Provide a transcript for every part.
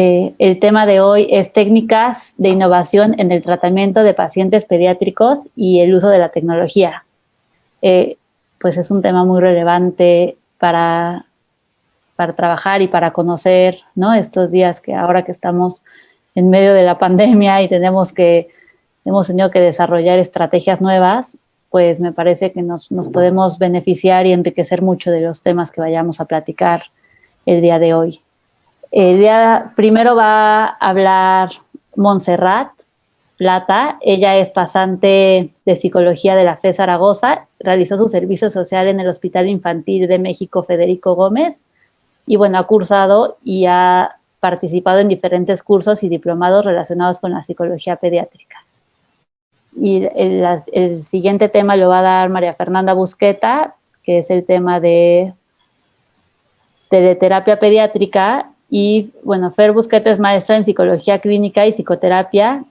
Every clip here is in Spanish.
El tema de hoy es técnicas de innovación en el tratamiento de pacientes pediátricos y el uso de la tecnología. Pues es un tema muy relevante para trabajar y para conocer, ¿no? Estos días que ahora que estamos en medio de la pandemia y hemos tenido que desarrollar estrategias nuevas, pues me parece que nos podemos beneficiar y enriquecer mucho de los temas que vayamos a platicar el día de hoy. Primero va a hablar Montserrat Plata. Ella es pasante de psicología de la FE Zaragoza, realizó su servicio social en el Hospital Infantil de México Federico Gómez y bueno, ha cursado y ha participado en diferentes cursos y diplomados relacionados con la psicología pediátrica. Y el siguiente tema lo va a dar María Fernanda Busqueta, que es el tema de teleterapia pediátrica. Y bueno, Fer Busqueta es maestra en psicología clínica y psicoterapia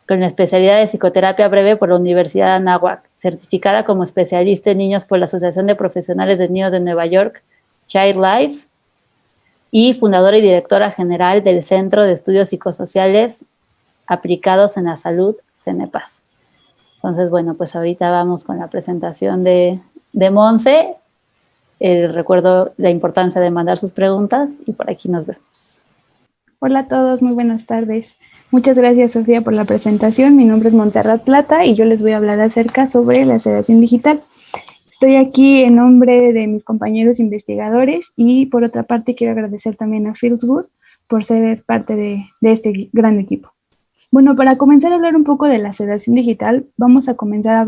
con la especialidad de psicoterapia breve por la Universidad de Anáhuac, certificada como especialista en niños por la Asociación de Profesionales de Niños de Nueva York, Child Life, y fundadora y directora general del Centro de Estudios Psicosociales Aplicados en la Salud, CENEPAS. Entonces, bueno, pues ahorita vamos con la presentación de Monse. Recuerdo la importancia de mandar sus preguntas y por aquí nos vemos. Hola a todos, muy buenas tardes. Muchas gracias, Sofía, por la presentación. Mi nombre es Montserrat Plata y yo les voy a hablar acerca sobre la sedación digital. Estoy aquí en nombre de mis compañeros investigadores y por otra parte quiero agradecer también a Feels Good por ser parte de este gran equipo. Bueno, para comenzar a hablar un poco de la sedación digital, vamos a comenzar a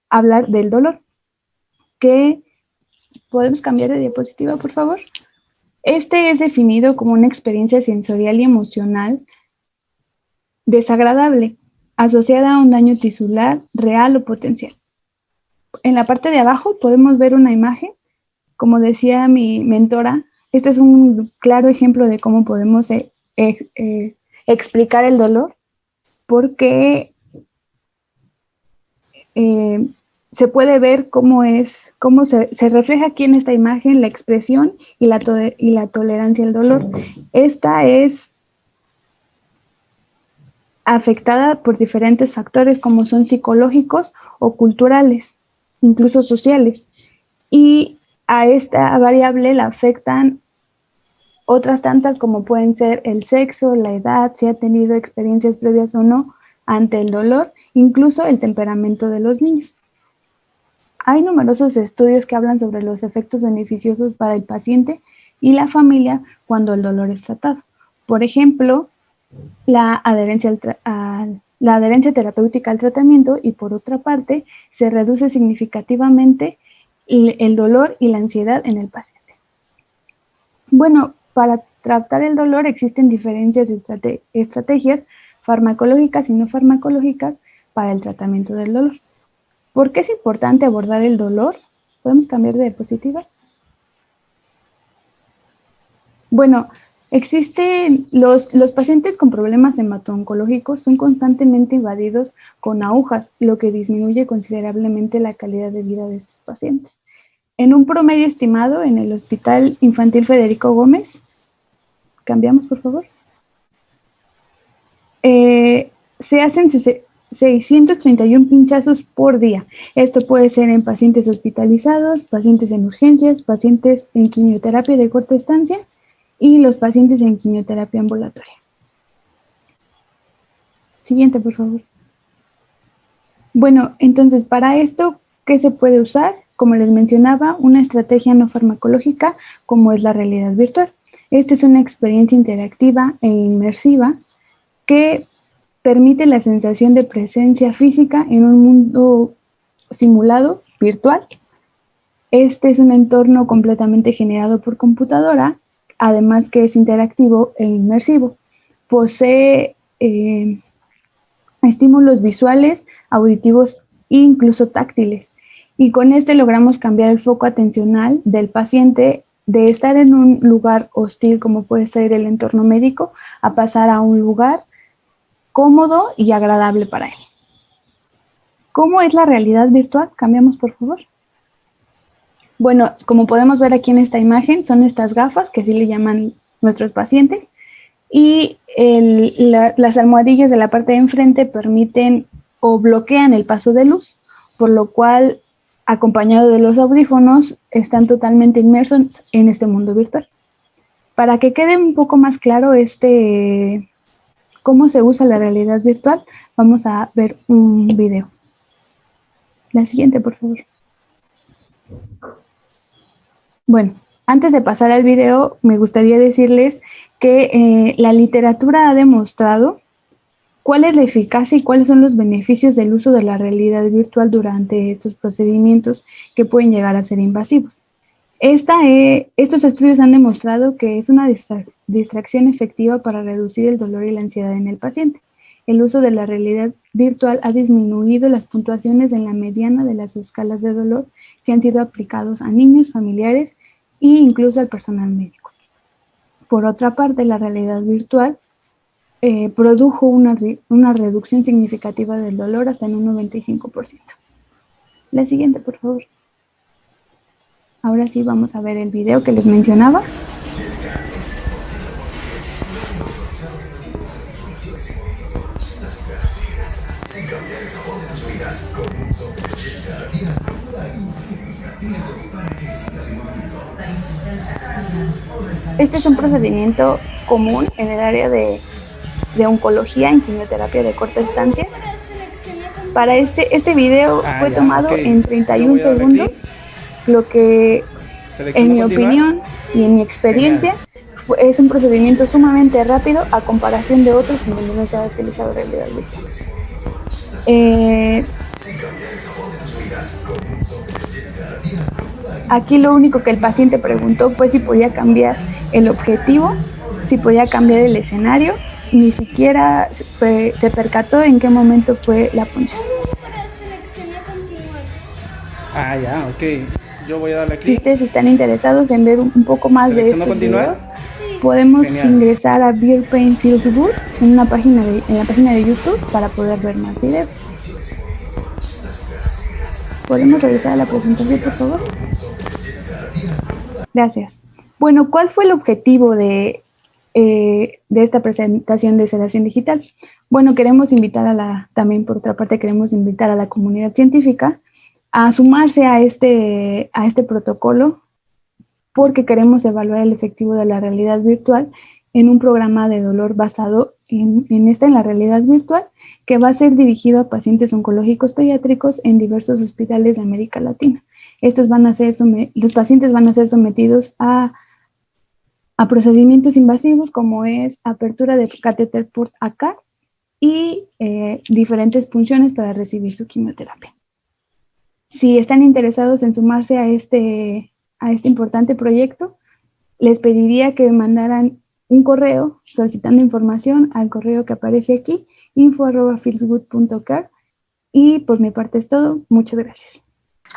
hablar del dolor. ¿Podemos cambiar de diapositiva, por favor? Este es definido como una experiencia sensorial y emocional desagradable, asociada a un daño tisular real o potencial. En la parte de abajo podemos ver una imagen. Como decía mi mentora, este es un claro ejemplo de cómo podemos explicar el dolor, porque se puede ver cómo se refleja aquí en esta imagen la expresión y la tolerancia al dolor. Esta es afectada por diferentes factores como son psicológicos o culturales, incluso sociales. Y a esta variable la afectan otras tantas como pueden ser el sexo, la edad, si ha tenido experiencias previas o no ante el dolor, incluso el temperamento de los niños. Hay numerosos estudios que hablan sobre los efectos beneficiosos para el paciente y la familia cuando el dolor es tratado. Por ejemplo, la adherencia terapéutica al tratamiento y por otra parte se reduce significativamente el dolor y la ansiedad en el paciente. Bueno, para tratar el dolor existen diferentes estrategias farmacológicas y no farmacológicas para el tratamiento del dolor. ¿Por qué es importante abordar el dolor? ¿Podemos cambiar de diapositiva? Bueno, los pacientes con problemas hemato-oncológicos son constantemente invadidos con agujas, lo que disminuye considerablemente la calidad de vida de estos pacientes. En un promedio estimado en el Hospital Infantil Federico Gómez, cambiamos por favor, se hacen 631 pinchazos por día. Esto puede ser en pacientes hospitalizados, pacientes en urgencias, pacientes en quimioterapia de corta estancia y los pacientes en quimioterapia ambulatoria. Siguiente, por favor. Bueno, entonces, para esto, ¿qué se puede usar? Como les mencionaba, una estrategia no farmacológica como es la realidad virtual. Esta es una experiencia interactiva e inmersiva que permite la sensación de presencia física en un mundo simulado, virtual. Este es un entorno completamente generado por computadora, además que es interactivo e inmersivo. Posee estímulos visuales, auditivos e incluso táctiles. Y con este logramos cambiar el foco atencional del paciente de estar en un lugar hostil, como puede ser el entorno médico, a pasar a un lugar cómodo y agradable para él. ¿Cómo es la realidad virtual? Cambiamos, por favor. Bueno, como podemos ver aquí en esta imagen, son estas gafas que así le llaman nuestros pacientes. y las almohadillas de la parte de enfrente permiten o bloquean el paso de luz, por lo cual, acompañado de los audífonos, están totalmente inmersos en este mundo virtual. Para que quede un poco más claro cómo se usa la realidad virtual, vamos a ver un video. La siguiente, por favor. Bueno, antes de pasar al video, me gustaría decirles que la literatura ha demostrado cuál es la eficacia y cuáles son los beneficios del uso de la realidad virtual durante estos procedimientos que pueden llegar a ser invasivos. Estos estudios han demostrado que es una distracción efectiva para reducir el dolor y la ansiedad en el paciente. El uso de la realidad virtual ha disminuido las puntuaciones en la mediana de las escalas de dolor que han sido aplicados a niños, familiares e incluso al personal médico. Por otra parte, la realidad virtual produjo una reducción significativa del dolor hasta en un 95%. La siguiente, por favor. Ahora sí vamos a ver el video que les mencionaba. Este es un procedimiento común en el área de oncología en quimioterapia de corta estancia. Para este video fue tomado en 31 segundos, lo que en mi opinión y en mi experiencia es un procedimiento sumamente rápido a comparación de otros en donde no se ha utilizado realidad virtual. Aquí lo único que el paciente preguntó fue si podía cambiar el objetivo, si podía cambiar el escenario, ni siquiera se percató en qué momento fue la punción. Ah, ya, ok. Yo voy a darle aquí. Si ustedes están interesados en ver un poco más de estos videos, podemos ingresar a Beer Pain Feels Good en la página de YouTube para poder ver más videos. ¿Podemos regresar a la presentación, por favor? Gracias. Bueno, ¿cuál fue el objetivo de esta presentación de sedación digital? Bueno, queremos invitar también por otra parte queremos invitar a la comunidad científica a sumarse a este protocolo, porque queremos evaluar el efectivo de la realidad virtual en un programa de dolor basado en la realidad virtual, que va a ser dirigido a pacientes oncológicos pediátricos en diversos hospitales de América Latina. Los pacientes van a ser sometidos a procedimientos invasivos como es apertura de catéter por acá y diferentes punciones para recibir su quimioterapia. Si están interesados en sumarse a este importante proyecto, les pediría que mandaran un correo solicitando información al correo que aparece aquí, info@feelsgood.care. Y por mi parte es todo. Muchas gracias.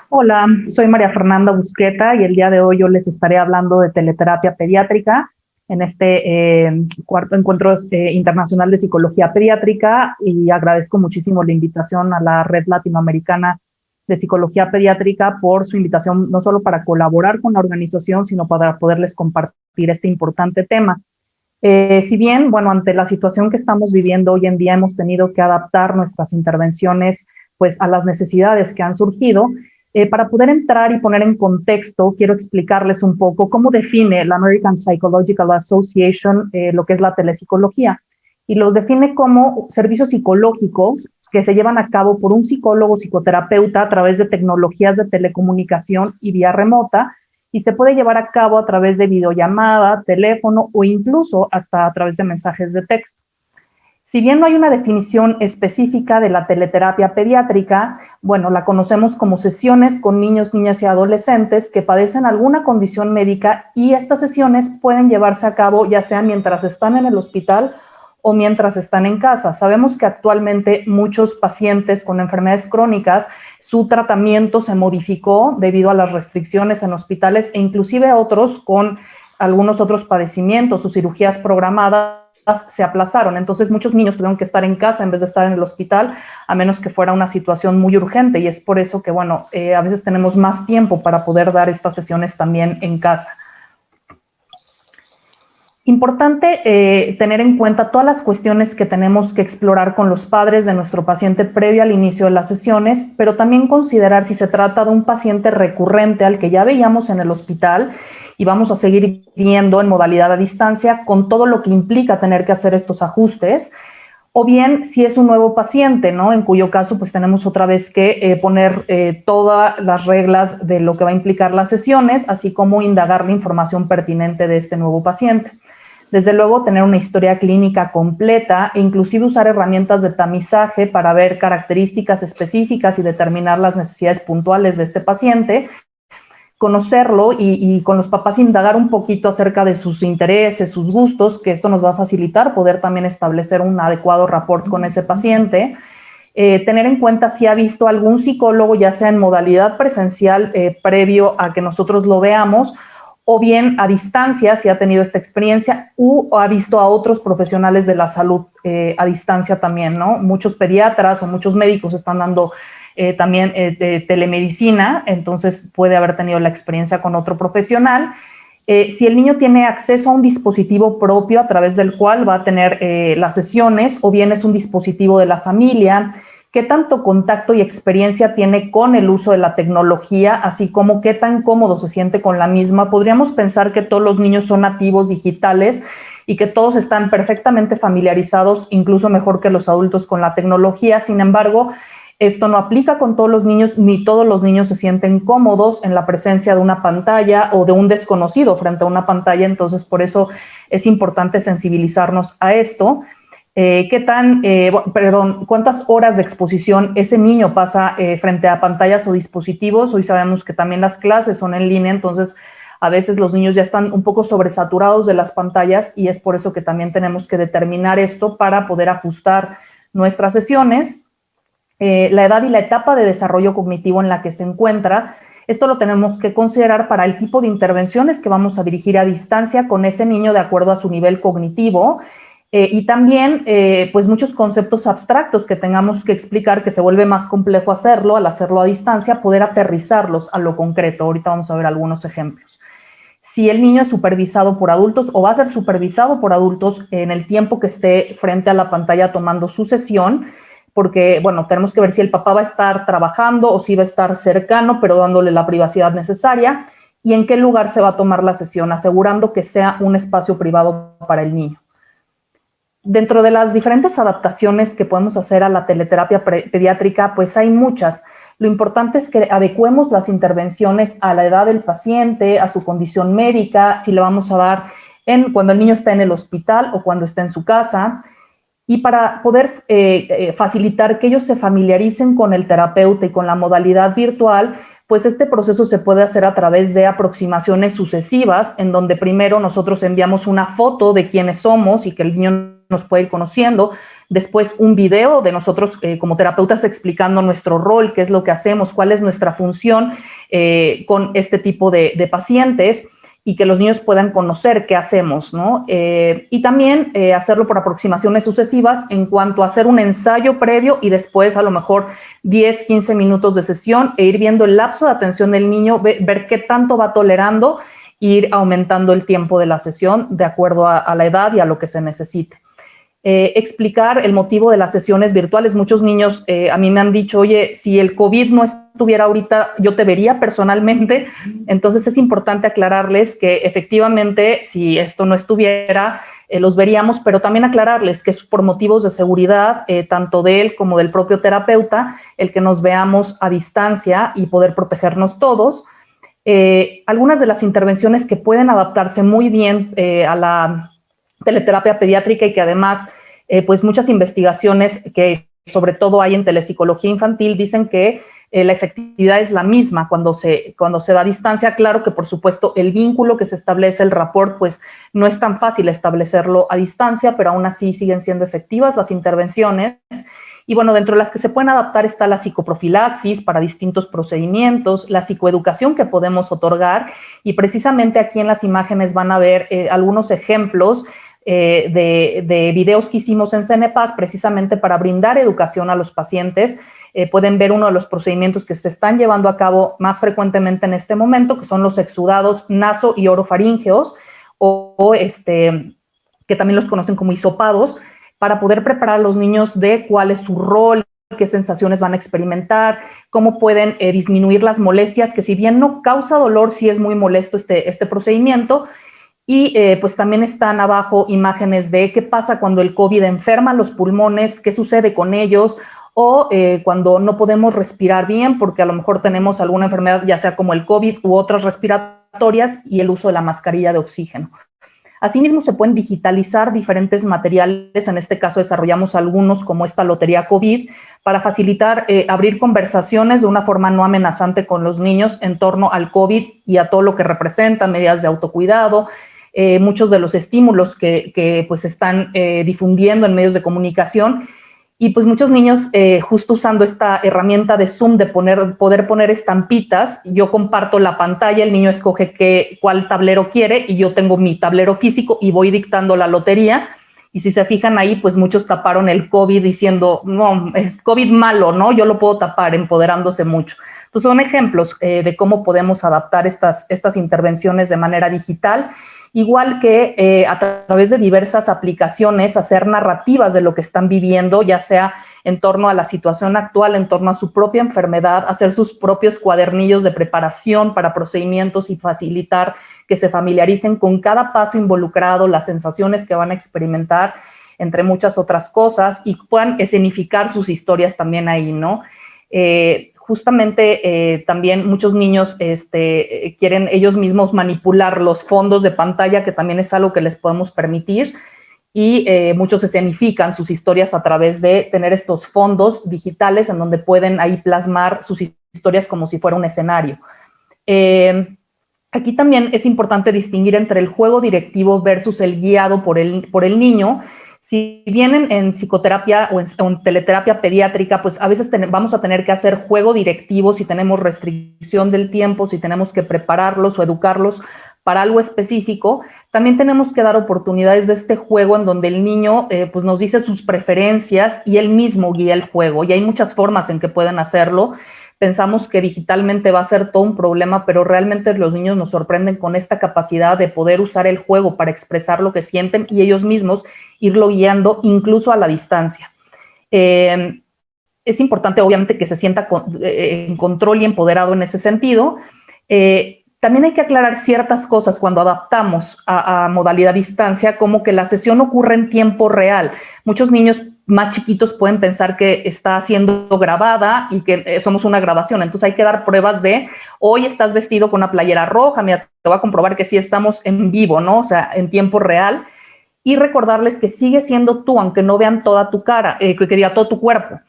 Hola, soy María Fernanda Busqueta y el día de hoy yo les estaré hablando de teleterapia pediátrica en este cuarto encuentro internacional de psicología pediátrica, y agradezco muchísimo la invitación a la Red Latinoamericana de Psicología Pediátrica por su invitación, no solo para colaborar con la organización, sino para poderles compartir este importante tema. Si bien, bueno, ante la situación que estamos viviendo hoy en día, hemos tenido que adaptar nuestras intervenciones pues a las necesidades que han surgido. Para poder entrar y poner en contexto, quiero explicarles un poco cómo define la American Psychological Association lo que es la telepsicología, y los define como servicios psicológicos que se llevan a cabo por un psicólogo psicoterapeuta a través de tecnologías de telecomunicación y vía remota, y se puede llevar a cabo a través de videollamada, teléfono o incluso hasta a través de mensajes de texto. Si bien no hay una definición específica de la teleterapia pediátrica, bueno, la conocemos como sesiones con niños, niñas y adolescentes que padecen alguna condición médica, y estas sesiones pueden llevarse a cabo ya sea mientras están en el hospital o mientras están en casa. Sabemos que actualmente muchos pacientes con enfermedades crónicas, su tratamiento se modificó debido a las restricciones en hospitales, e inclusive otros con algunos otros padecimientos, sus cirugías programadas se aplazaron. Entonces muchos niños tuvieron que estar en casa en vez de estar en el hospital, a menos que fuera una situación muy urgente, y es por eso que, bueno, a veces tenemos más tiempo para poder dar estas sesiones también en casa. Importante tener en cuenta todas las cuestiones que tenemos que explorar con los padres de nuestro paciente previo al inicio de las sesiones, pero también considerar si se trata de un paciente recurrente al que ya veíamos en el hospital y vamos a seguir viendo en modalidad a distancia con todo lo que implica tener que hacer estos ajustes, o bien si es un nuevo paciente, ¿no? En cuyo caso pues tenemos otra vez que poner todas las reglas de lo que va a implicar las sesiones, así como indagar la información pertinente de este nuevo paciente. Desde luego, tener una historia clínica completa e inclusive usar herramientas de tamizaje para ver características específicas y determinar las necesidades puntuales de este paciente, conocerlo y con los papás indagar un poquito acerca de sus intereses, sus gustos, que esto nos va a facilitar poder también establecer un adecuado rapport con ese paciente. Tener en cuenta si ha visto algún psicólogo, ya sea en modalidad presencial previo a que nosotros lo veamos, o bien a distancia, si ha tenido esta experiencia, o ha visto a otros profesionales de la salud a distancia también, ¿no? Muchos pediatras o muchos médicos están dando también telemedicina, entonces puede haber tenido la experiencia con otro profesional. Si el niño tiene acceso a un dispositivo propio a través del cual va a tener las sesiones, o bien es un dispositivo de la familia, qué tanto contacto y experiencia tiene con el uso de la tecnología, así como qué tan cómodo se siente con la misma. Podríamos pensar que todos los niños son nativos digitales y que todos están perfectamente familiarizados, incluso mejor que los adultos, con la tecnología. Sin embargo, esto no aplica con todos los niños, ni todos los niños se sienten cómodos en la presencia de una pantalla o de un desconocido frente a una pantalla. Entonces, por eso es importante sensibilizarnos a esto. ¿Cuántas horas de exposición ese niño pasa frente a pantallas o dispositivos? Hoy sabemos que también las clases son en línea, entonces a veces los niños ya están un poco sobresaturados de las pantallas y es por eso que también tenemos que determinar esto para poder ajustar nuestras sesiones. La edad y la etapa de desarrollo cognitivo en la que se encuentra, esto lo tenemos que considerar para el tipo de intervenciones que vamos a dirigir a distancia con ese niño de acuerdo a su nivel cognitivo. Y también, pues muchos conceptos abstractos que tengamos que explicar, que se vuelve más complejo hacerlo, al hacerlo a distancia, poder aterrizarlos a lo concreto. Ahorita vamos a ver algunos ejemplos. Si el niño es supervisado por adultos o va a ser supervisado por adultos en el tiempo que esté frente a la pantalla tomando su sesión, porque, bueno, tenemos que ver si el papá va a estar trabajando o si va a estar cercano, pero dándole la privacidad necesaria, y en qué lugar se va a tomar la sesión, asegurando que sea un espacio privado para el niño. Dentro de las diferentes adaptaciones que podemos hacer a la teleterapia pediátrica, pues hay muchas. Lo importante es que adecuemos las intervenciones a la edad del paciente, a su condición médica, si le vamos a dar cuando el niño está en el hospital o cuando está en su casa, y para poder facilitar que ellos se familiaricen con el terapeuta y con la modalidad virtual, pues este proceso se puede hacer a través de aproximaciones sucesivas, en donde primero nosotros enviamos una foto de quiénes somos y que el niño nos puede ir conociendo, después un video de nosotros como terapeutas explicando nuestro rol, qué es lo que hacemos, cuál es nuestra función con este tipo de pacientes, y que los niños puedan conocer qué hacemos, ¿no? Y también hacerlo por aproximaciones sucesivas en cuanto a hacer un ensayo previo y después a lo mejor 10, 15 minutos de sesión e ir viendo el lapso de atención del niño, ver qué tanto va tolerando e ir aumentando el tiempo de la sesión de acuerdo a la edad y a lo que se necesite. Explicar el motivo de las sesiones virtuales. Muchos niños a mí me han dicho, oye, si el COVID no estuviera ahorita, yo te vería personalmente. Entonces es importante aclararles que efectivamente, si esto no estuviera, los veríamos, pero también aclararles que es por motivos de seguridad, tanto de él como del propio terapeuta, el que nos veamos a distancia y poder protegernos todos. Algunas de las intervenciones que pueden adaptarse muy bien a la teleterapia pediátrica y que además, pues muchas investigaciones que sobre todo hay en telepsicología infantil dicen que la efectividad es la misma cuando se da a distancia. Claro que por supuesto el vínculo que se establece, el rapport, pues no es tan fácil establecerlo a distancia, pero aún así siguen siendo efectivas las intervenciones. Y bueno, dentro de las que se pueden adaptar está la psicoprofilaxis para distintos procedimientos, la psicoeducación que podemos otorgar, y precisamente aquí en las imágenes van a ver algunos ejemplos de videos que hicimos en CENEPAS precisamente para brindar educación a los pacientes. Pueden ver uno de los procedimientos que se están llevando a cabo más frecuentemente en este momento, que son los exudados naso- y orofaríngeos, que también los conocen como hisopados, para poder preparar a los niños de cuál es su rol, qué sensaciones van a experimentar, cómo pueden disminuir las molestias, que si bien no causa dolor, sí es muy molesto este procedimiento. Y pues también están abajo imágenes de qué pasa cuando el COVID enferma los pulmones, qué sucede con ellos, o cuando no podemos respirar bien porque a lo mejor tenemos alguna enfermedad, ya sea como el COVID u otras respiratorias, y el uso de la mascarilla de oxígeno. Asimismo, se pueden digitalizar diferentes materiales. En este caso, desarrollamos algunos como esta lotería COVID para facilitar abrir conversaciones de una forma no amenazante con los niños en torno al COVID y a todo lo que representa, medidas de autocuidado, muchos de los estímulos que pues están difundiendo en medios de comunicación. Y pues muchos niños, justo usando esta herramienta de Zoom de poder poner estampitas, yo comparto la pantalla, el niño escoge cuál tablero quiere y yo tengo mi tablero físico y voy dictando la lotería. Y si se fijan ahí, pues muchos taparon el COVID diciendo, no, es COVID malo, ¿no? Yo lo puedo tapar, empoderándose mucho. Entonces son ejemplos de cómo podemos adaptar estas intervenciones de manera digital. Igual que a través de diversas aplicaciones, hacer narrativas de lo que están viviendo, ya sea en torno a la situación actual, en torno a su propia enfermedad, hacer sus propios cuadernillos de preparación para procedimientos y facilitar que se familiaricen con cada paso involucrado, las sensaciones que van a experimentar, entre muchas otras cosas, y puedan escenificar sus historias también ahí, ¿no? Justamente también muchos niños quieren ellos mismos manipular los fondos de pantalla, que también es algo que les podemos permitir, y muchos escenifican sus historias a través de tener estos fondos digitales en donde pueden ahí plasmar sus historias como si fuera un escenario. Aquí también es importante distinguir entre el juego directivo versus el guiado por el niño. Si vienen en psicoterapia o en teleterapia pediátrica, pues a veces vamos a tener que hacer juego directivo si tenemos restricción del tiempo, si tenemos que prepararlos o educarlos para algo específico. También tenemos que dar oportunidades de este juego en donde el niño pues nos dice sus preferencias y él mismo guía el juego. Y hay muchas formas en que pueden hacerlo. Pensamos que digitalmente va a ser todo un problema, pero realmente los niños nos sorprenden con esta capacidad de poder usar el juego para expresar lo que sienten y ellos mismos irlo guiando incluso a la distancia. Es importante, obviamente, que se sienta en control y empoderado en ese sentido. También hay que aclarar ciertas cosas cuando adaptamos a modalidad distancia, como que la sesión ocurre en tiempo real. Muchos niños más chiquitos pueden pensar que está siendo grabada y que somos una grabación. Entonces hay que dar pruebas de, hoy estás vestido con una playera roja, mira, te voy a comprobar que sí estamos en vivo, ¿no? O sea, en tiempo real. Y recordarles que sigue siendo tú, aunque no vean toda tu cara, que diga todo tu cuerpo.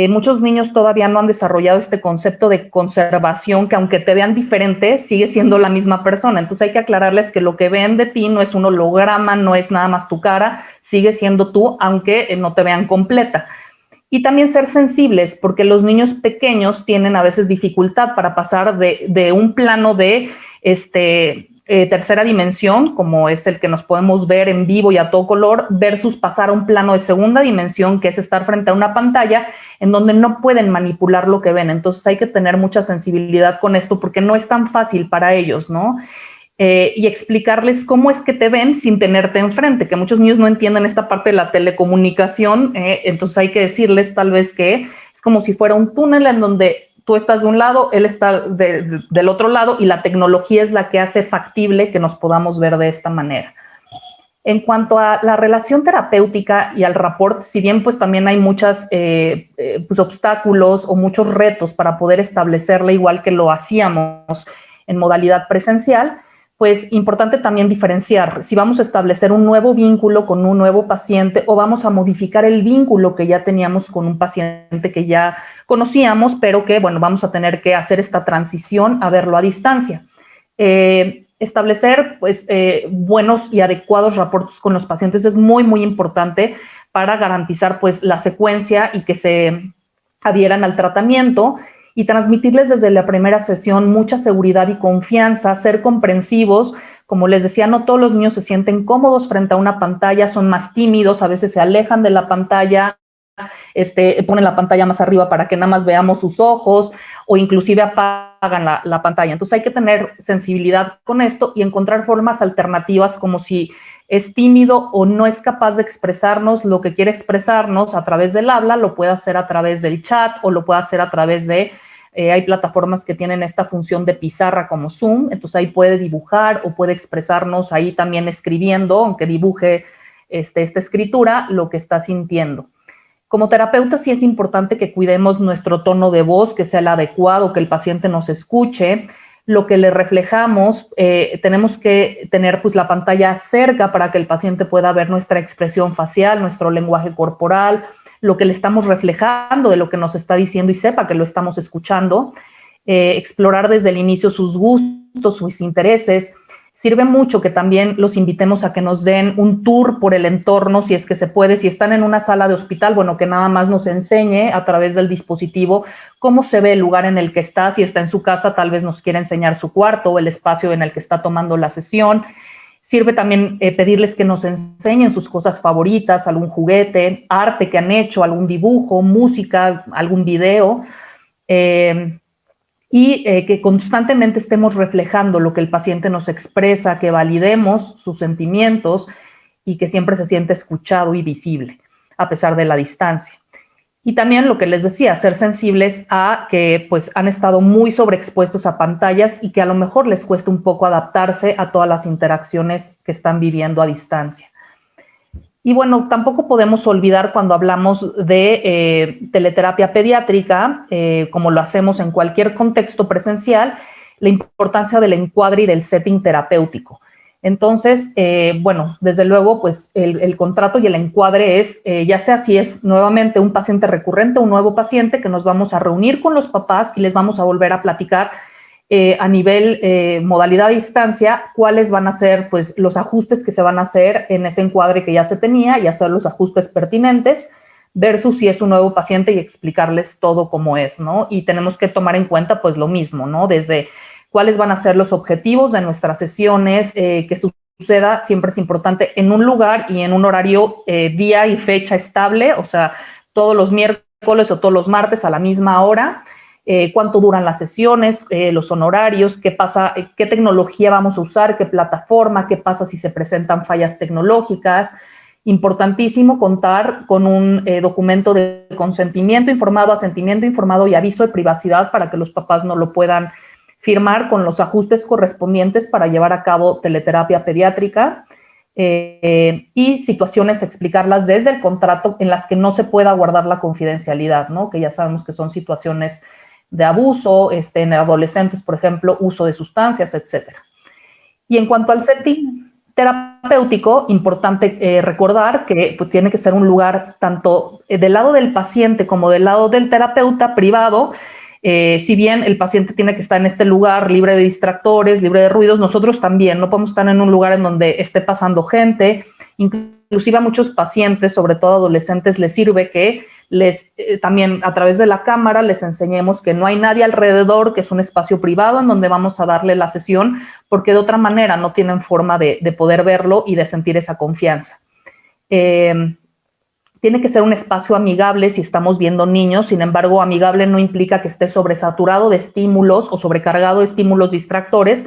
Muchos niños todavía no han desarrollado este concepto de conservación, que aunque te vean diferente, sigue siendo la misma persona. Entonces hay que aclararles que lo que ven de ti no es un holograma, no es nada más tu cara, sigue siendo tú, aunque no te vean completa. Y también ser sensibles, porque los niños pequeños tienen a veces dificultad para pasar de un plano de tercera dimensión, como es el que nos podemos ver en vivo y a todo color, versus pasar a un plano de segunda dimensión, que es estar frente a una pantalla en donde no pueden manipular lo que ven. Entonces hay que tener mucha sensibilidad con esto porque no es tan fácil para ellos, ¿no? Y explicarles cómo es que te ven sin tenerte enfrente, que muchos niños no entienden esta parte de la telecomunicación, entonces hay que decirles tal vez que es como si fuera un túnel en donde tú estás de un lado, él está del otro lado, y la tecnología es la que hace factible que nos podamos ver de esta manera. En cuanto a la relación terapéutica y al rapport, si bien pues también hay muchos obstáculos o muchos retos para poder establecerla igual que lo hacíamos en modalidad presencial, pues importante también diferenciar si vamos a establecer un nuevo vínculo con un nuevo paciente o vamos a modificar el vínculo que ya teníamos con un paciente que ya conocíamos, pero que, bueno, vamos a tener que hacer esta transición a verlo a distancia. Establecer, pues, buenos y adecuados reportes con los pacientes es muy, muy importante para garantizar, pues, la secuencia y que se adhieran al tratamiento, y transmitirles desde la primera sesión mucha seguridad y confianza, ser comprensivos. Como les decía, no todos los niños se sienten cómodos frente a una pantalla, son más tímidos, a veces se alejan de la pantalla, ponen la pantalla más arriba para que nada más veamos sus ojos, o inclusive apagan la pantalla. Entonces hay que tener sensibilidad con esto y encontrar formas alternativas, como si es tímido o no es capaz de expresarnos lo que quiere expresarnos a través del habla, lo puede hacer a través del chat o lo puede hacer a través de, hay plataformas que tienen esta función de pizarra como Zoom, entonces ahí puede dibujar o puede expresarnos ahí también escribiendo, aunque dibuje esta escritura, lo que está sintiendo. Como terapeuta sí es importante que cuidemos nuestro tono de voz, que sea el adecuado, que el paciente nos escuche, lo que le reflejamos, tenemos que tener pues la pantalla cerca para que el paciente pueda ver nuestra expresión facial, nuestro lenguaje corporal, lo que le estamos reflejando de lo que nos está diciendo y sepa que lo estamos escuchando, explorar desde el inicio sus gustos, sus intereses. Sirve mucho que también los invitemos a que nos den un tour por el entorno, si es que se puede. Si están en una sala de hospital, bueno, que nada más nos enseñe a través del dispositivo cómo se ve el lugar en el que está. Si está en su casa, tal vez nos quiera enseñar su cuarto o el espacio en el que está tomando la sesión. Sirve también pedirles que nos enseñen sus cosas favoritas, algún juguete, arte que han hecho, algún dibujo, música, algún video. Y que constantemente estemos reflejando lo que el paciente nos expresa, que validemos sus sentimientos y que siempre se siente escuchado y visible, a pesar de la distancia. Y también lo que les decía, ser sensibles a que pues han estado muy sobreexpuestos a pantallas y que a lo mejor les cuesta un poco adaptarse a todas las interacciones que están viviendo a distancia. Y bueno, tampoco podemos olvidar cuando hablamos de teleterapia pediátrica, como lo hacemos en cualquier contexto presencial, la importancia del encuadre y del setting terapéutico. Entonces, bueno, desde luego, pues el contrato y el encuadre es, ya sea si es nuevamente un paciente recurrente o un nuevo paciente, que nos vamos a reunir con los papás y les vamos a volver a platicar a nivel modalidad a distancia, cuáles van a ser pues, los ajustes que se van a hacer en ese encuadre que ya se tenía y hacer los ajustes pertinentes versus si es un nuevo paciente y explicarles todo cómo es, ¿no? Y tenemos que tomar en cuenta pues lo mismo, ¿no? Desde cuáles van a ser los objetivos de nuestras sesiones, que suceda, siempre es importante, en un lugar y en un horario, día y fecha estable, o sea, todos los miércoles o todos los martes a la misma hora. Cuánto duran las sesiones, los honorarios, qué pasa, qué tecnología vamos a usar, qué plataforma, qué pasa si se presentan fallas tecnológicas. Importantísimo contar con un documento de consentimiento informado, asentimiento informado y aviso de privacidad para que los papás no lo puedan firmar con los ajustes correspondientes para llevar a cabo teleterapia pediátrica. Y situaciones, explicarlas desde el contrato en las que no se pueda guardar la confidencialidad, ¿no? Que ya sabemos que son situaciones de abuso, en adolescentes, por ejemplo, uso de sustancias, etc. Y en cuanto al setting terapéutico, importante recordar que pues, tiene que ser un lugar tanto del lado del paciente como del lado del terapeuta privado. Si bien el paciente tiene que estar en este lugar libre de distractores, libre de ruidos, nosotros también no podemos estar en un lugar en donde esté pasando gente. Inclusive a muchos pacientes, sobre todo adolescentes, les sirve que también a través de la cámara les enseñemos que no hay nadie alrededor, que es un espacio privado en donde vamos a darle la sesión, porque de otra manera no tienen forma de poder verlo y de sentir esa confianza. Tiene que ser un espacio amigable si estamos viendo niños. Sin embargo, amigable no implica que esté sobresaturado de estímulos o sobrecargado de estímulos distractores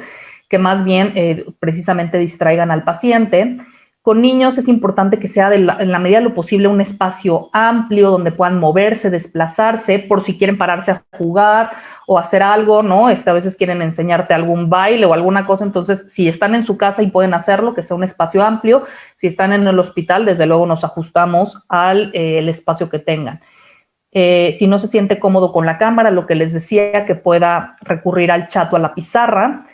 que más bien precisamente distraigan al paciente. Con niños es importante que sea en la medida de lo posible un espacio amplio donde puedan moverse, desplazarse, por si quieren pararse a jugar o hacer algo, ¿no? A veces quieren enseñarte algún baile o alguna cosa, entonces si están en su casa y pueden hacerlo, que sea un espacio amplio. Si están en el hospital, desde luego nos ajustamos al el espacio que tengan. Si no se siente cómodo con la cámara, lo que les decía, que pueda recurrir al chat o a la pizarra,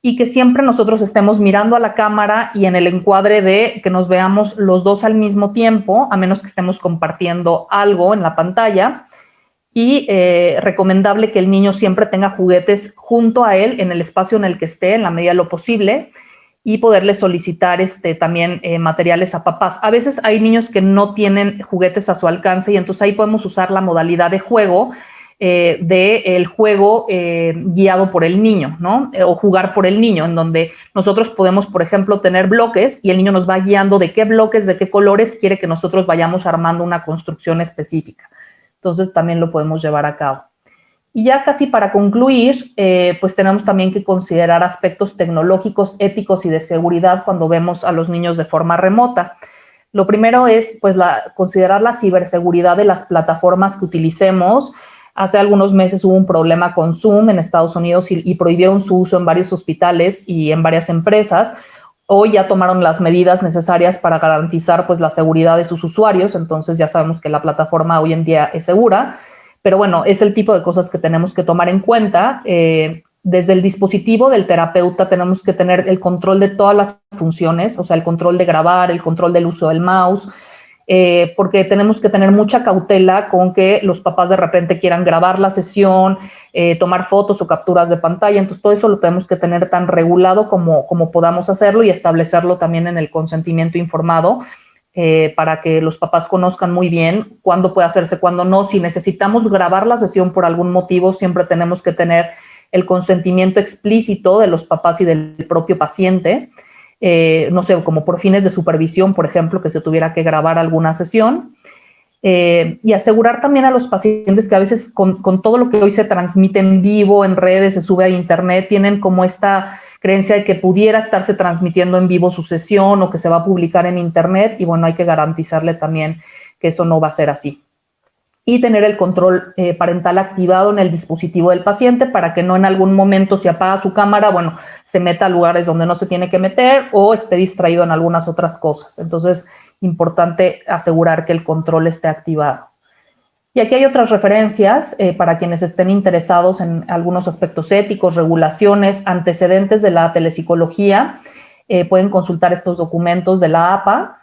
y que siempre nosotros estemos mirando a la cámara y en el encuadre de que nos veamos los dos al mismo tiempo, a menos que estemos compartiendo algo en la pantalla. Y recomendable que el niño siempre tenga juguetes junto a él en el espacio en el que esté, en la medida de lo posible, y poderle solicitar también materiales a papás. A veces hay niños que no tienen juguetes a su alcance y entonces ahí podemos usar la modalidad de juego, del juego guiado por el niño, ¿no? O jugar por el niño, en donde nosotros podemos, por ejemplo, tener bloques y el niño nos va guiando de qué bloques, de qué colores quiere que nosotros vayamos armando una construcción específica. Entonces también lo podemos llevar a cabo. Y ya casi para concluir, pues tenemos también que considerar aspectos tecnológicos, éticos y de seguridad cuando vemos a los niños de forma remota. Lo primero es pues considerar la ciberseguridad de las plataformas que utilicemos. Hace algunos meses hubo un problema con Zoom en Estados Unidos y prohibieron su uso en varios hospitales y en varias empresas. Hoy ya tomaron las medidas necesarias para garantizar pues la seguridad de sus usuarios, entonces ya sabemos que la plataforma hoy en día es segura. Pero bueno, es el tipo de cosas que tenemos que tomar en cuenta. Desde el dispositivo del terapeuta tenemos que tener el control de todas las funciones, o sea, el control de grabar, el control del uso del mouse, porque tenemos que tener mucha cautela con que los papás de repente quieran grabar la sesión, tomar fotos o capturas de pantalla. Entonces, todo eso lo tenemos que tener tan regulado como podamos hacerlo y establecerlo también en el consentimiento informado. Para que los papás conozcan muy bien cuándo puede hacerse, cuándo no. Si necesitamos grabar la sesión por algún motivo, siempre tenemos que tener el consentimiento explícito de los papás y del propio paciente. No sé, como por fines de supervisión, por ejemplo, que se tuviera que grabar alguna sesión. Y asegurar también a los pacientes que a veces con todo lo que hoy se transmite en vivo, en redes, se sube a internet, tienen como esta creencia de que pudiera estarse transmitiendo en vivo su sesión o que se va a publicar en internet, y bueno, hay que garantizarle también que eso no va a ser así. Y tener el control parental activado en el dispositivo del paciente para que no en algún momento, si apaga su cámara, bueno, se meta a lugares donde no se tiene que meter o esté distraído en algunas otras cosas. Entonces, importante asegurar que el control esté activado. Y aquí hay otras referencias para quienes estén interesados en algunos aspectos éticos, regulaciones, antecedentes de la telepsicología. Pueden consultar estos documentos de la APA.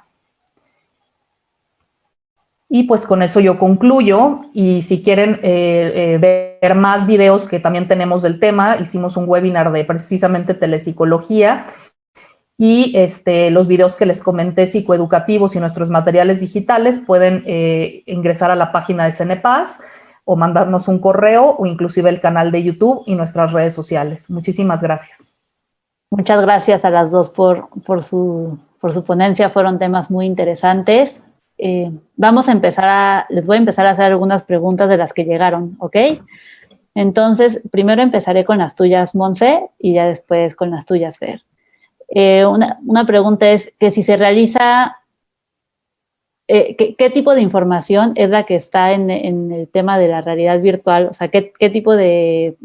Y pues con eso yo concluyo. Y si quieren ver más videos que también tenemos del tema, hicimos un webinar de precisamente telepsicología. Y los videos que les comenté psicoeducativos y nuestros materiales digitales pueden ingresar a la página de CENEPAS o mandarnos un correo o inclusive el canal de YouTube y nuestras redes sociales. Muchísimas gracias. Muchas gracias a las dos por su ponencia. Fueron temas muy interesantes. Les voy a empezar a hacer algunas preguntas de las que llegaron, ¿ok? Entonces, primero empezaré con las tuyas, Monse, y ya después con las tuyas, Fer. Una pregunta es que si se realiza, ¿qué tipo de información es la que está en el tema de la realidad virtual? O sea, ¿qué tipo de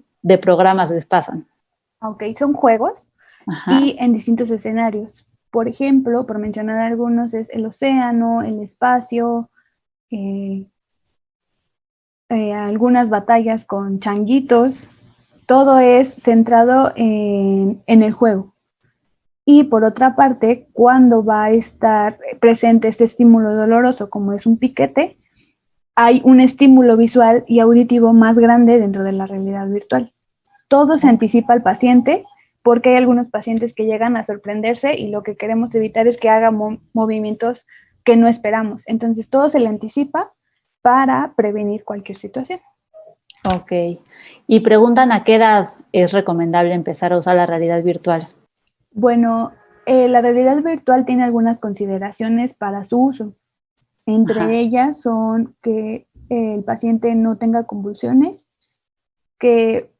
programas les pasan? Ok, son juegos. Ajá. Y en distintos escenarios. Por ejemplo, por mencionar algunos, es el océano, el espacio, algunas batallas con changuitos. Todo es centrado en el juego. Y por otra parte, cuando va a estar presente este estímulo doloroso, como es un piquete, hay un estímulo visual y auditivo más grande dentro de la realidad virtual. Todo se anticipa al paciente, porque hay algunos pacientes que llegan a sorprenderse y lo que queremos evitar es que haga movimientos que no esperamos. Entonces, todo se le anticipa para prevenir cualquier situación. Ok. Y preguntan a qué edad es recomendable empezar a usar la realidad virtual. Bueno, la realidad virtual tiene algunas consideraciones para su uso. Entre ellas son que el paciente no tenga convulsiones, que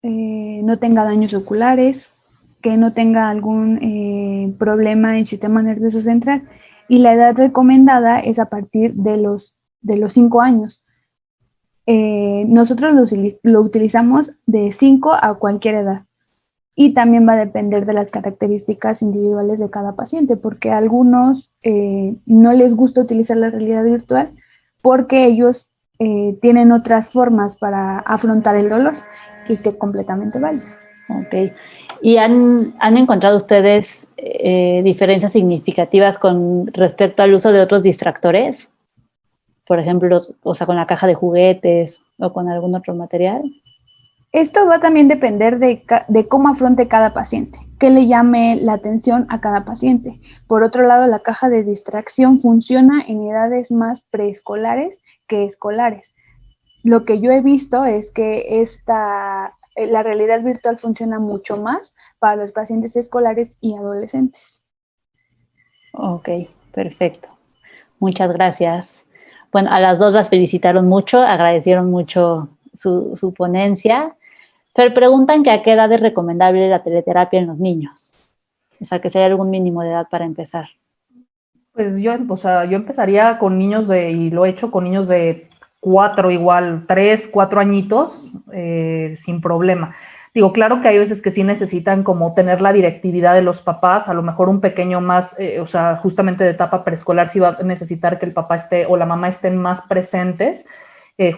no tenga daños oculares, que no tenga algún problema en el sistema nervioso central. Y la edad recomendada es a partir de los 5 años. Nosotros lo utilizamos de 5 a cualquier edad. Y también va a depender de las características individuales de cada paciente, porque a algunos no les gusta utilizar la realidad virtual porque ellos tienen otras formas para afrontar el dolor y que es completamente válido. Ok. ¿Y han encontrado ustedes diferencias significativas con respecto al uso de otros distractores? Por ejemplo, con la caja de juguetes o con algún otro material. Esto va también a depender de cómo afronte cada paciente, qué le llame la atención a cada paciente. Por otro lado, la caja de distracción funciona en edades más preescolares que escolares. lo que yo he visto es que la realidad virtual funciona mucho más para los pacientes escolares y adolescentes. Ok, perfecto. Muchas gracias. Bueno, a las dos las felicitaron mucho, agradecieron mucho su ponencia. Pero preguntan que a qué edad es recomendable la teleterapia en los niños. O sea, que sea algún mínimo de edad para empezar. Pues yo empezaría con niños y lo he hecho con niños de 4, igual 3, 4 añitos, sin problema. Digo, claro que hay veces que sí necesitan como tener la directividad de los papás, a lo mejor un pequeño más, justamente de etapa preescolar sí va a necesitar que el papá esté o la mamá estén más presentes,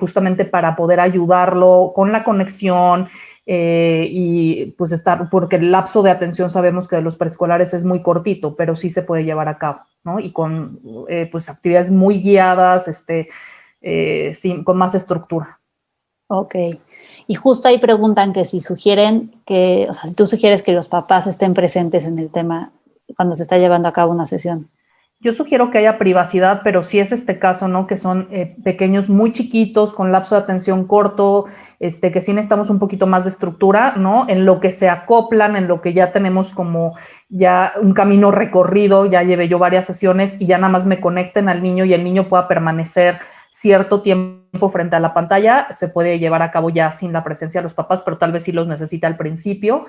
justamente para poder ayudarlo con la conexión y pues porque el lapso de atención sabemos que de los preescolares es muy cortito, pero sí se puede llevar a cabo, ¿no? Y con pues actividades muy guiadas, con más estructura. Ok. Y justo ahí preguntan que si sugieren o sea, si tú sugieres que los papás estén presentes en el tema cuando se está llevando a cabo una sesión. Yo sugiero que haya privacidad, pero si es este caso, ¿no? Que son pequeños muy chiquitos, con lapso de atención corto, que sí necesitamos un poquito más de estructura, ¿no? En lo que se acoplan, en lo que ya tenemos como ya un camino recorrido, ya llevé yo varias sesiones y ya nada más me conecten al niño y el niño pueda permanecer cierto tiempo frente a la pantalla, se puede llevar a cabo ya sin la presencia de los papás, pero tal vez sí los necesita al principio.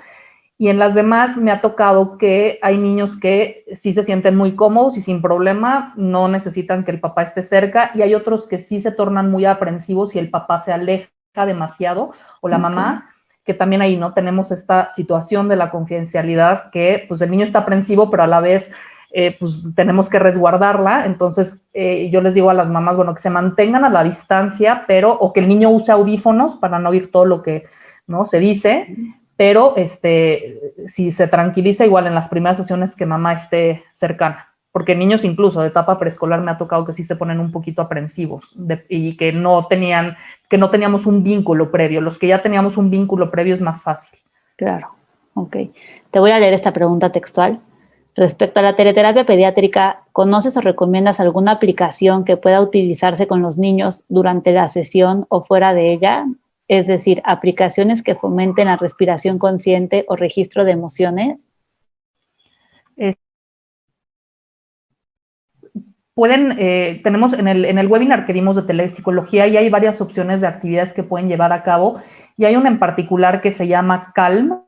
Y en las demás me ha tocado que hay niños que sí se sienten muy cómodos y sin problema, no necesitan que el papá esté cerca, y hay otros que sí se tornan muy aprensivos si el papá se aleja demasiado o la mamá, que también ahí no tenemos esta situación de la confidencialidad, que pues el niño está aprensivo, pero a la vez pues tenemos que resguardarla. Entonces yo les digo a las mamás, bueno, que se mantengan a la distancia, o que el niño use audífonos para no oír todo lo que no se dice, pero si se tranquiliza igual en las primeras sesiones que mamá esté cercana, porque niños incluso de etapa preescolar me ha tocado que sí se ponen un poquito aprensivos y que no teníamos un vínculo previo. Los que ya teníamos un vínculo previo es más fácil. Claro, ok. Te voy a leer esta pregunta textual. Respecto a la teleterapia pediátrica, ¿conoces o recomiendas alguna aplicación que pueda utilizarse con los niños durante la sesión o fuera de ella? Es decir, aplicaciones que fomenten la respiración consciente o registro de emociones. Tenemos en el webinar que dimos de telepsicología, y hay varias opciones de actividades que pueden llevar a cabo, y hay una en particular que se llama Calm,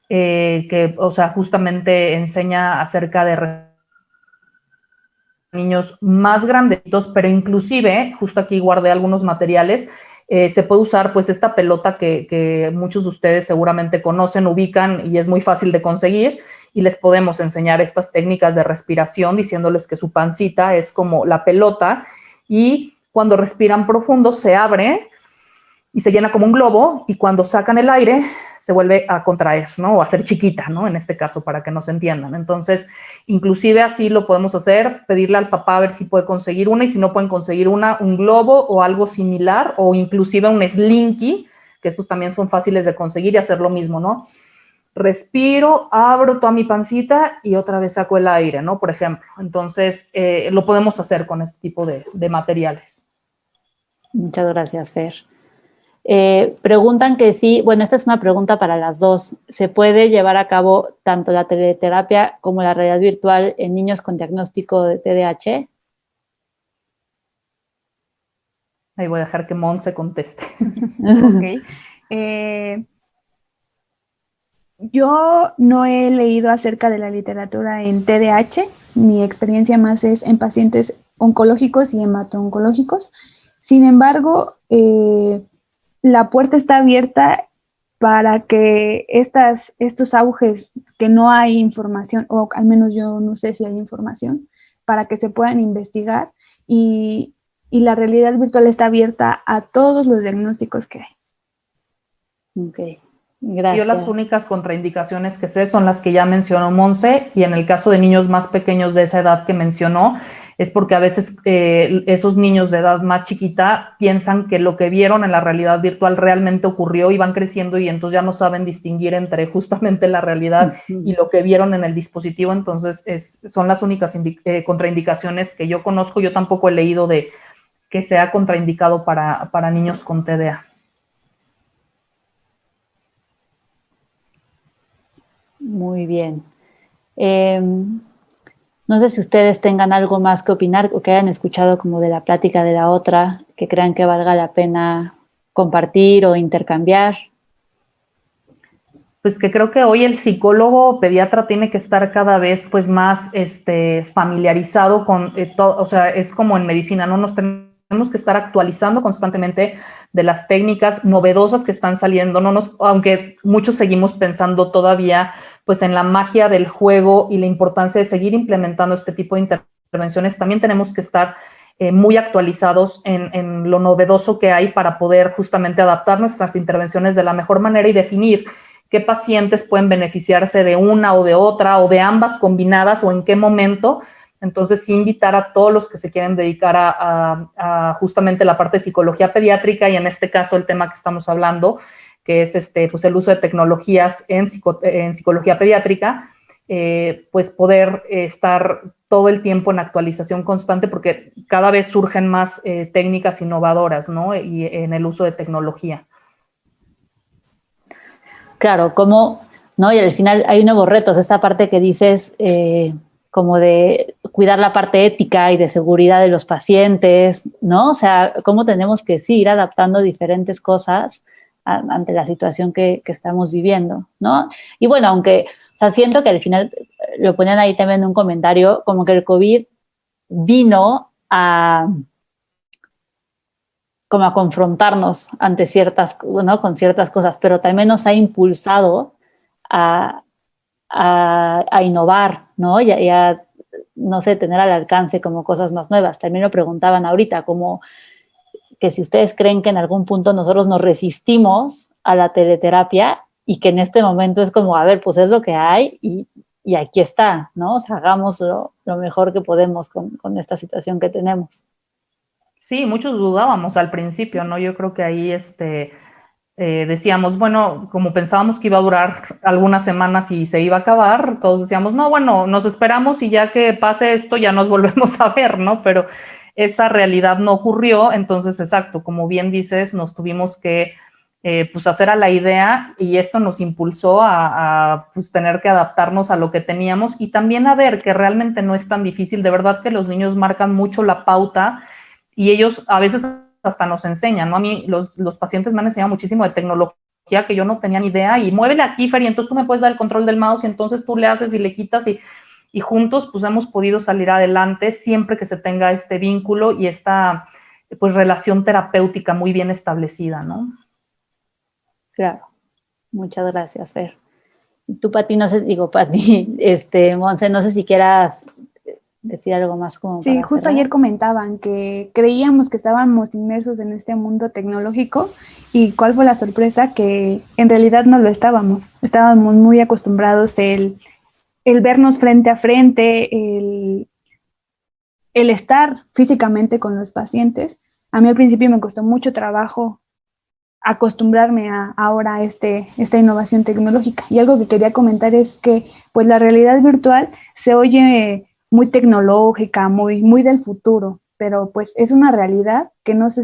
que, justamente enseña acerca de niños más grandecitos, pero inclusive, justo aquí guardé algunos materiales, se puede usar pues esta pelota que muchos de ustedes seguramente conocen, ubican y es muy fácil de conseguir, y les podemos enseñar estas técnicas de respiración diciéndoles que su pancita es como la pelota, y cuando respiran profundo se abre y se llena como un globo, y cuando sacan el aire se vuelve a contraer, ¿no? O a ser chiquita, ¿no? En este caso, para que nos entiendan. Entonces, inclusive así lo podemos hacer, pedirle al papá a ver si puede conseguir una, y si no pueden conseguir una, un globo o algo similar, o inclusive un slinky, que estos también son fáciles de conseguir, y hacer lo mismo, ¿no? Respiro, abro toda mi pancita y otra vez saco el aire, ¿no? Por ejemplo. Entonces, lo podemos hacer con este tipo de materiales. Muchas gracias, Fer. Preguntan que sí, bueno, esta es una pregunta para las dos. ¿Se puede llevar a cabo tanto la teleterapia como la realidad virtual en niños con diagnóstico de TDAH? Ahí voy a dejar que Mon se conteste. Ok. Yo no he leído acerca de la literatura en TDAH. Mi experiencia más es en pacientes oncológicos y hemato-oncológicos. Sin embargo, la puerta está abierta para que estos auges que no hay información, o al menos yo no sé si hay información, para que se puedan investigar, y la realidad virtual está abierta a todos los diagnósticos que hay. Ok, gracias. Yo las únicas contraindicaciones que sé son las que ya mencionó Monse, y en el caso de niños más pequeños de esa edad que mencionó, es porque a veces esos niños de edad más chiquita piensan que lo que vieron en la realidad virtual realmente ocurrió, y van creciendo y entonces ya no saben distinguir entre justamente la realidad y lo que vieron en el dispositivo. Entonces son las únicas contraindicaciones que yo conozco. Yo tampoco he leído de que sea contraindicado para niños con TDA. Muy bien. No sé si ustedes tengan algo más que opinar o que hayan escuchado como de la plática de la otra, que crean que valga la pena compartir o intercambiar. Pues que creo que hoy el psicólogo pediatra tiene que estar cada vez pues más familiarizado con todo, o sea, es como en medicina, no nos tenemos que estar actualizando constantemente de las técnicas novedosas que están saliendo, aunque muchos seguimos pensando todavía pues en la magia del juego y la importancia de seguir implementando este tipo de intervenciones, también tenemos que estar muy actualizados en lo novedoso que hay para poder justamente adaptar nuestras intervenciones de la mejor manera y definir qué pacientes pueden beneficiarse de una o de otra o de ambas combinadas o en qué momento. Entonces, sí invitar a todos los que se quieren dedicar a justamente la parte de psicología pediátrica y en este caso el tema que estamos hablando, que es pues el uso de tecnologías en psicología pediátrica, pues poder estar todo el tiempo en actualización constante porque cada vez surgen más técnicas innovadoras, ¿no? Y en el uso de tecnología. Claro, como, ¿no? Y al final hay nuevos retos, esta parte que dices, como de cuidar la parte ética y de seguridad de los pacientes, ¿no? O sea, cómo tenemos que sí ir adaptando diferentes cosas ante la situación que estamos viviendo, ¿no? Y bueno, aunque, o sea, siento que al final lo ponían ahí también en un comentario, como que el COVID vino como a confrontarnos ante ciertas, ¿no? Con ciertas cosas, pero también nos ha impulsado a, a innovar, ¿no? Y a, no sé, tener al alcance como cosas más nuevas. También lo preguntaban ahorita, como que si ustedes creen que en algún punto nosotros nos resistimos a la teleterapia y que en este momento es como, a ver, pues es lo que hay y aquí está, ¿no? O sea, hagamos lo mejor que podemos con esta situación que tenemos. Sí, muchos dudábamos al principio, ¿no? Yo creo que ahí decíamos, bueno, como pensábamos que iba a durar algunas semanas y se iba a acabar, todos decíamos, no, bueno, nos esperamos y ya que pase esto ya nos volvemos a ver, ¿no? Pero esa realidad no ocurrió, entonces, exacto, como bien dices, nos tuvimos que pues hacer a la idea y esto nos impulsó a pues tener que adaptarnos a lo que teníamos y también a ver que realmente no es tan difícil, de verdad que los niños marcan mucho la pauta y ellos a veces hasta nos enseñan, ¿no? A mí los pacientes me han enseñado muchísimo de tecnología que yo no tenía ni idea y muévele aquí, Fer, y entonces tú me puedes dar el control del mouse y entonces tú le haces y le quitas y juntos pues hemos podido salir adelante siempre que se tenga este vínculo y esta pues relación terapéutica muy bien establecida, ¿no? Claro. Muchas gracias, Fer. Tú, Pati, no sé, digo, Pati, Monse, no sé si quieras decir algo más como Sí, para justo cerrar. ayer comentaban que creíamos que estábamos inmersos en este mundo tecnológico y cuál fue la sorpresa que en realidad no lo estábamos. Estábamos muy acostumbrados el vernos frente a frente, el estar físicamente con los pacientes. A mí al principio me costó mucho trabajo acostumbrarme ahora a esta innovación tecnológica. Y algo que quería comentar es que pues la realidad virtual se oye muy tecnológica, muy del futuro, pero pues es una realidad que no se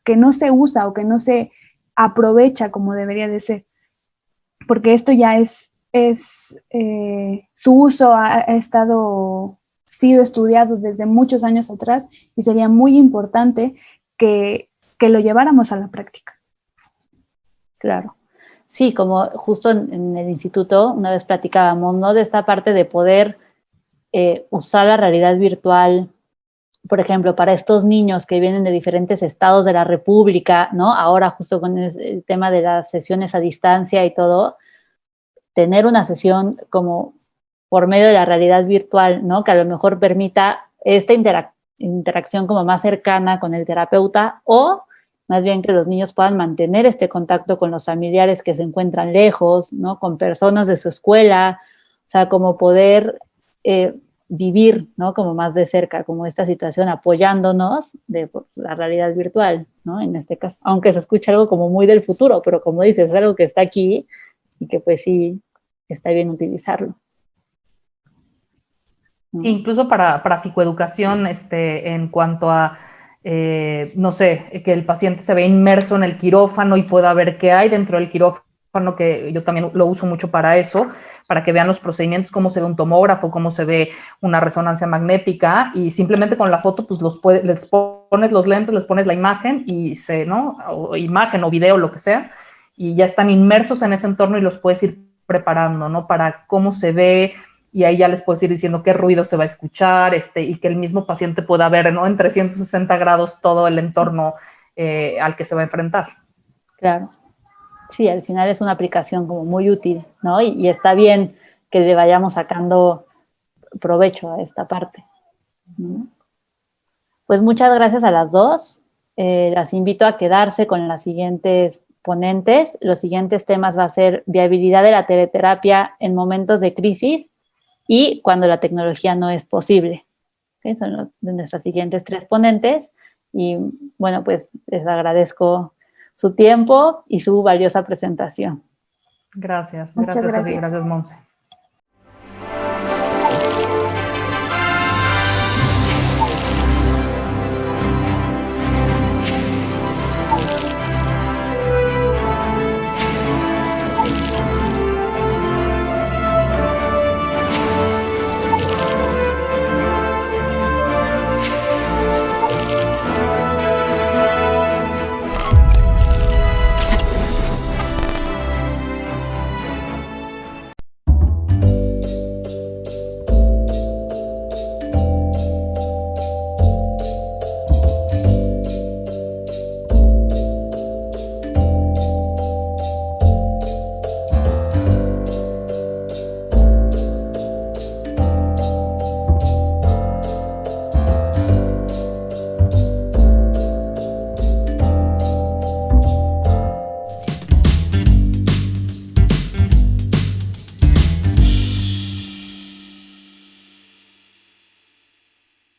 que no se usa o que no se aprovecha como debería de ser, porque esto ya su uso sido estudiado desde muchos años atrás y sería muy importante que lo lleváramos a la práctica. Claro. Sí, como justo en el instituto una vez platicábamos, ¿no? De esta parte de poder usar la realidad virtual, por ejemplo, para estos niños que vienen de diferentes estados de la República, ¿no? Ahora justo con el tema de las sesiones a distancia y todo, tener una sesión como por medio de la realidad virtual, ¿no? Que a lo mejor permita esta interacción como más cercana con el terapeuta o más bien que los niños puedan mantener este contacto con los familiares que se encuentran lejos, ¿no? Con personas de su escuela, o sea, como poder vivir, ¿no? Como más de cerca, como esta situación apoyándonos de la realidad virtual, ¿no? En este caso, aunque se escucha algo como muy del futuro, pero como dices, es algo que está aquí y que pues sí, está bien utilizarlo. Incluso para psicoeducación, en cuanto a no sé, que el paciente se ve inmerso en el quirófano y pueda ver qué hay dentro del quirófano, que yo también lo uso mucho para eso, para que vean los procedimientos, cómo se ve un tomógrafo, cómo se ve una resonancia magnética, y simplemente con la foto pues les pones los lentes, les pones la imagen y ¿no? O imagen o video, lo que sea, y ya están inmersos en ese entorno y los puedes ir preparando, ¿no? Para cómo se ve, y ahí ya les puedes ir diciendo qué ruido se va a escuchar, y que el mismo paciente pueda ver, ¿no? En 360 grados todo el entorno al que se va a enfrentar. Claro. Sí, al final es una aplicación como muy útil, ¿no? Y está bien que le vayamos sacando provecho a esta parte, ¿no? Pues muchas gracias a las dos. Las invito a quedarse con las siguientes ponentes. Los siguientes temas va a ser viabilidad de la teleterapia en momentos de crisis y cuando la tecnología no es posible. ¿Okay? Son de nuestras siguientes 3 ponentes. Y bueno, pues les agradezco su tiempo y su valiosa presentación. Gracias, Muchas gracias, Sofía, gracias. gracias, Monse.